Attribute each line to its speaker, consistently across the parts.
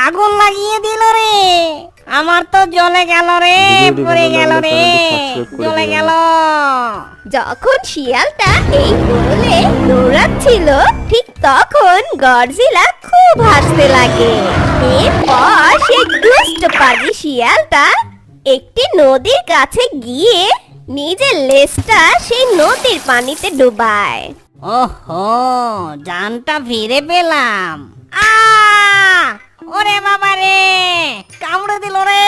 Speaker 1: আগুন লাগিয়ে দিল রে। আমার তো জ্বলে গেল রে, পড়ে গেল রে, জ্বলে গেল।
Speaker 2: যখন শিয়ালটা এই বলে দৌড়াচ্ছিল ঠিক তখন গডজিলা খুব হাসতে লাগে। এরপর সেই দুষ্ট পাজি শিয়ালটা একটি নদীর কাছে গিয়ে নিজের লেজটা সেই নদীর পানিতে ডুবায়।
Speaker 1: ওহো, জানটা ফিরে পেলাম। আ ওরে বাবা রে, কামড়ে দিল রে,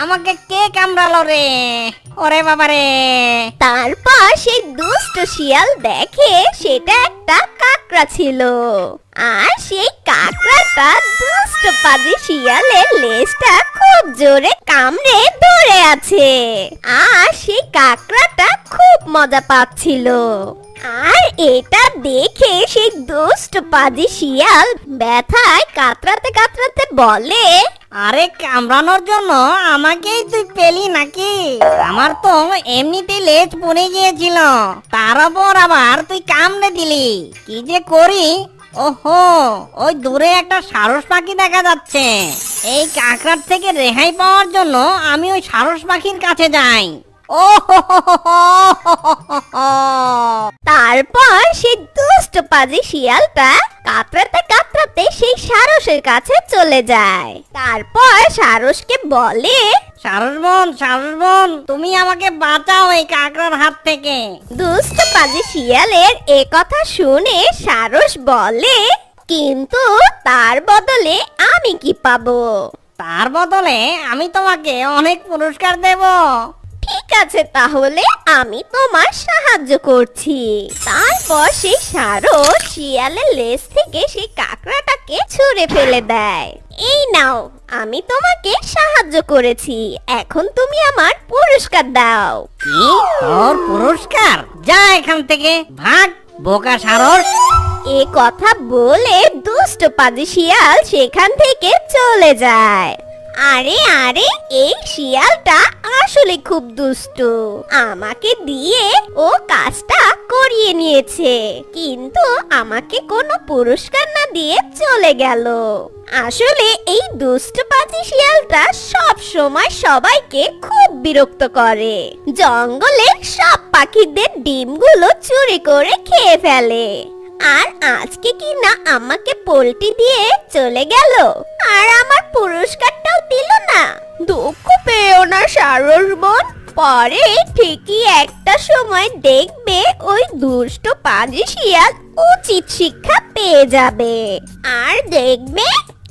Speaker 1: আমাকে কে কামড়ালো রে, ওরে বাবা রে।
Speaker 2: তারপর সেই দুষ্ট শিয়াল দেখে সেটা একটা কাকড়া ছিল, আর সেই কাকড়াটা দুষ্ট পাজি শিয়ালের লেজটা খুব জোরে কামড়ে ধরে আছে, আর সেই কাকড়াটা খুব মজা পাচ্ছিল। আর এটা দেখে সেই দুষ্ট পাজি শিয়াল ব্যথায় কাতরাতে কাতরাতে বলে,
Speaker 1: আরে কামড়ানোর জন্য আমাকেই তুই পেলি নাকি? আমার তো এমনিতেই লেজ পড়ে গিয়েছিল, তার উপর আবার তুই কামড়ে দিলি। কি যে করি। ওহো, ওই দূরে একটা সারস পাখি দেখা যাচ্ছে। এই কাকড়ার থেকে রেহাই পাওয়ার জন্য আমি ওই সারস পাখির কাছে যাই। ও হো হো হো হো হো।
Speaker 2: তারপর সেই দুষ্ট পাজি শিয়ালটা কাতরাতে কাতরাতে সেই সারসের কাছে চলে যায়। তারপর সারসকে বলে,
Speaker 1: সারস বোন, তুমি আমাকে বাঁচাও এই কাকড়ার হাত থেকে।
Speaker 2: দুষ্ট পাজি শিয়ালের এ কথা শুনে সারস বলে, কিন্তু তার বদলে আমি কি পাবো?
Speaker 1: তার বদলে আমি তোমাকে অনেক পুরস্কার দেব।
Speaker 2: ঠিক আছে, তাহলে আমি তোমার সাহায্য করছি। তারপর সেই সারস শিয়ালের লেজ থেকে সেই কাকড়াটাকে ছুঁড়ে ফেলে দেয়। এই নাও, আমি তোমাকে সাহায্য করেছি, এখন তুমি আমার পুরস্কার দাও।
Speaker 1: কি? তোর পুরস্কার? যা এখান থেকে, ভাগ বোকা সারস।
Speaker 2: এ কথা বলে দুষ্ট পাজি শিয়াল সেখান থেকে চলে যায়। আরে আরে, এই শিয়ালটা আসলে খুব দুষ্টু, আমাকে দিয়ে ও কাজটা করিয়ে নিয়েছে, কিন্তু আমাকে কোনো পুরস্কার না দিয়ে চলে গেল। আসলে এই দুষ্ট পাজি শিয়ালটা সব সময় সবাইকে খুব বিরক্ত করে, জঙ্গলের সব পাখিদের ডিমগুলো চুরি করে খেয়ে ফেলে। আর আজকে কি না আমাকে পোল্টি দিয়ে চলে গেল, আর আমার পুরস্কারটাও দিল না। দুঃখ পেও না সারস বোন, পরে ঠিকই একটা সময় দেখবে ওই দুষ্ট পাজি শিয়াল উচিত শিক্ষা পেয়ে যাবে, আর দেখবে